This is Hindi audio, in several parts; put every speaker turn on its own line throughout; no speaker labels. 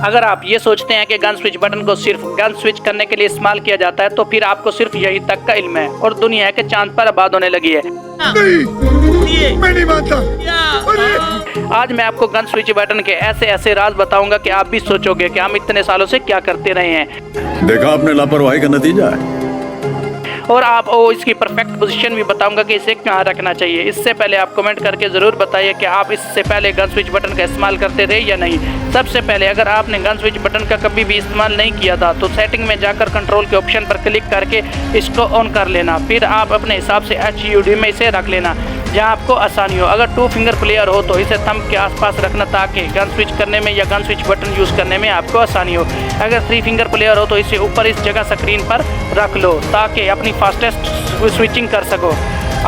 अगर आप ये सोचते हैं कि गन स्विच बटन को सिर्फ गन स्विच करने के लिए इस्तेमाल किया जाता है तो फिर आपको सिर्फ यही तक का इल्म है और दुनिया के चांद पर आबाद होने लगी है।
नहीं, मैं नहीं मानता।
आज मैं आपको गन स्विच बटन के ऐसे ऐसे राज बताऊंगा कि आप भी सोचोगे कि हम इतने सालों से क्या करते रहे हैं।
देखा आपने लापरवाही का नतीजा है।
और आप इसकी परफेक्ट पोजीशन भी बताऊंगा कि इसे कहाँ रखना चाहिए। इससे पहले आप कमेंट करके ज़रूर बताइए कि आप इससे पहले गन स्विच बटन का इस्तेमाल करते थे या नहीं। सबसे पहले अगर आपने गन स्विच बटन का कभी भी इस्तेमाल नहीं किया था तो सेटिंग में जाकर कंट्रोल के ऑप्शन पर क्लिक करके इसको ऑन कर लेना। फिर आप अपने हिसाब से HUD में इसे रख लेना जहाँ आपको आसानी हो। अगर 2 फिंगर प्लेयर हो तो इसे थंब के आसपास रखना ताकि गन स्विच करने में या गन स्विच बटन यूज़ करने में आपको आसानी हो। अगर 3 फिंगर प्लेयर हो तो इसे ऊपर इस जगह स्क्रीन पर रख लो ताकि अपनी फास्टेस्ट स्विचिंग कर सको।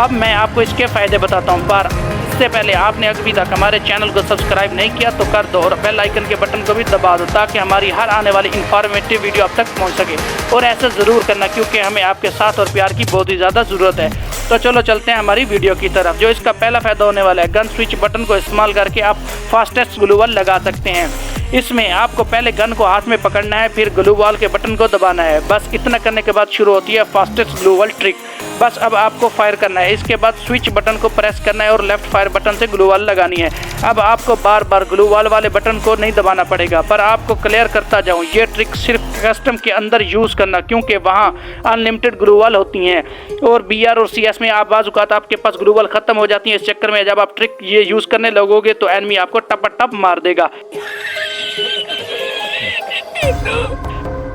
अब मैं आपको इसके फ़ायदे बताता हूँ, पर इससे पहले आपने अभी तक हमारे चैनल को सब्सक्राइब नहीं किया तो कर दो और बेल आइकन के बटन को भी दबा दो ताकि हमारी हर आने वाली इंफॉर्मेटिव वीडियो आप तक पहुंच सके। और ऐसा ज़रूर करना क्योंकि हमें आपके साथ और प्यार की बहुत ही ज़्यादा ज़रूरत है। तो चलो चलते हैं हमारी वीडियो की तरफ। जो इसका पहला फ़ायदा होने वाला है, गन स्विच बटन को इस्तेमाल करके आप फास्टेस्ट ग्लू वॉल लगा सकते हैं। इसमें आपको पहले गन को हाथ में पकड़ना है, फिर ग्लू वॉल के बटन को दबाना है। बस इतना करने के बाद शुरू होती है फास्टेस्ट ग्लू वॉल ट्रिक। बस अब आपको फायर करना है। इसके बाद स्विच बटन को प्रेस करना है और लेफ्ट फायर बटन से ग्लू वॉल लगानी है। अब आपको बार बार ग्लू वॉल वाले बटन को नहीं दबाना पड़ेगा, पर आपको क्लियर करता जाऊं ये ट्रिक सिर्फ कस्टम के अंदर यूज़ करना क्योंकि वहां अनलिमिटेड ग्लू वॉल होती हैं और BR और CS में आप बाज़ औक़ात आपके पास ग्लू वॉल ख़त्म हो जाती है। इस चक्कर में जब आप ट्रिक ये यूज़ करने लगोगे तो एनिमी आपको टप मार देगा।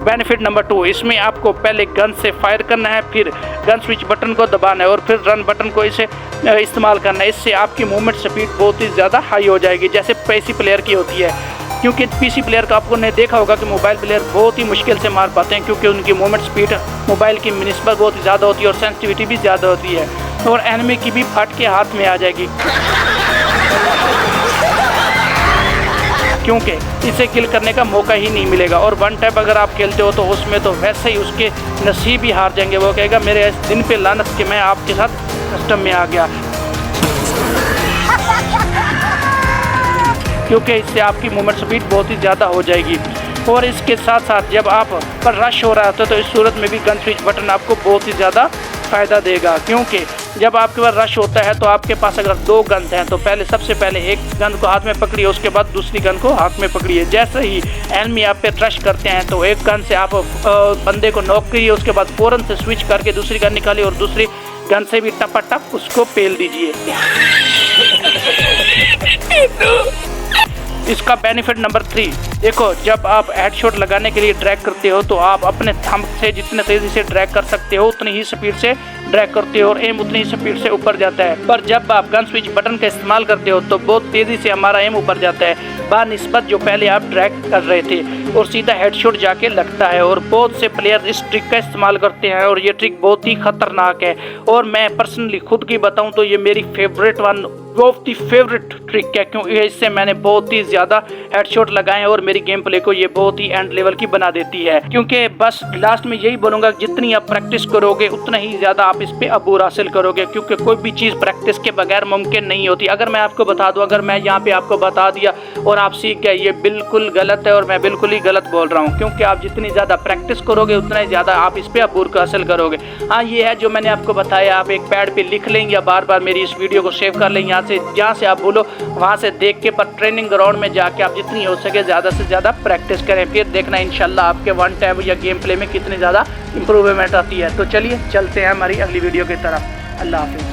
बेनिफिट नंबर 2, इसमें आपको पहले गन से फायर करना है, फिर गन स्विच बटन को दबाना है और फिर रन बटन को इसे इस्तेमाल करना है। इससे आपकी मूवमेंट स्पीड बहुत ही ज़्यादा हाई हो जाएगी जैसे PC प्लेयर की होती है। क्योंकि PC प्लेयर का आपको ने देखा होगा कि मोबाइल प्लेयर बहुत ही मुश्किल से मार पाते हैं क्योंकि उनकी मूवमेंट स्पीड मोबाइल की निस्बत बहुत ही ज़्यादा होती है और सेंसिटिविटी भी ज़्यादा होती है और एनिमी की भी फट के हाथ में आ जाएगी क्योंकि इसे किल करने का मौका ही नहीं मिलेगा। और 1 टैप अगर आप खेलते हो तो उसमें तो वैसे ही उसके नसीब ही हार जाएंगे। वो कहेगा मेरे इस दिन पे लानत कि मैं आपके साथ कस्टम में आ गया, क्योंकि इससे आपकी मूवमेंट स्पीड बहुत ही ज़्यादा हो जाएगी। और इसके साथ साथ जब आप पर रश हो रहा होता है तो इस सूरत में भी गन स्विच बटन आपको बहुत ही ज़्यादा फ़ायदा देगा। क्योंकि जब आपके पास रश होता है तो आपके पास अगर 2 गन हैं तो सबसे पहले एक गन को हाथ में पकड़िए, उसके बाद दूसरी गन को हाथ में पकड़िए। जैसे ही एनिमी आप पे रश करते हैं तो एक गन से आप बंदे को नॉक करिए, उसके बाद फ़ौरन से स्विच करके दूसरी गन निकालिए और दूसरी गन से भी टप उसको पेल दीजिए। इसका बेनिफिट नंबर 3, देखो जब आप हेडशॉट लगाने के लिए ड्रैग करते हो तो आप अपने थंब से जितने तेज़ी से ड्रैग कर सकते हो उतनी ही स्पीड से ड्रैग करते हो और एम उतनी ही स्पीड से ऊपर जाता है। पर जब आप गन स्विच बटन का इस्तेमाल करते हो तो बहुत तेज़ी से हमारा एम ऊपर जाता है बानिस्बत जो पहले आप ड्रैग कर रहे थे और सीधा हेडशॉट जाके लगता है। और बहुत से प्लेयर इस ट्रिक का इस्तेमाल करते हैं और ये ट्रिक बहुत ही ख़तरनाक है। और मैं पर्सनली खुद की बताऊं तो ये मेरी बहुत ही फेवरेट ट्रिक है क्योंकि इससे मैंने बहुत ही ज़्यादा हेडशॉट लगाए और मेरी गेम प्ले को ये बहुत ही एंड लेवल की बना देती है। क्योंकि बस लास्ट में यही बोलूँगा जितनी आप प्रैक्टिस करोगे उतना ही ज़्यादा आप इस पे अबूर हासिल करोगे क्योंकि कोई भी चीज़ प्रैक्टिस के बगैर मुमकिन नहीं होती। अगर मैं आपको बता दूँ, अगर मैं यहाँ पे आपको बता दिया और आप सीख गए, ये बिल्कुल गलत है और मैं बिल्कुल ही गलत बोल रहा हूँ क्योंकि आप जितनी ज़्यादा प्रैक्टिस करोगे उतना ही ज़्यादा आप इस पर अबूर को हासिल करोगे। हाँ, ये है जो मैंने आपको बताया, आप एक पैड पर लिख लें या बार बार मेरी इस वीडियो को सेव कर लें। जहाँ से आप बोलो वहाँ से देख के, पर ट्रेनिंग ग्राउंड में जाके आप जितनी हो सके ज़्यादा से ज़्यादा प्रैक्टिस करें, फिर देखना इंशाल्लाह आपके 1 टैप या गेम प्ले में कितनी ज़्यादा इंप्रूवमेंट आती है। तो चलिए चलते हैं हमारी अगली वीडियो की तरफ। अल्लाह हाफिज़।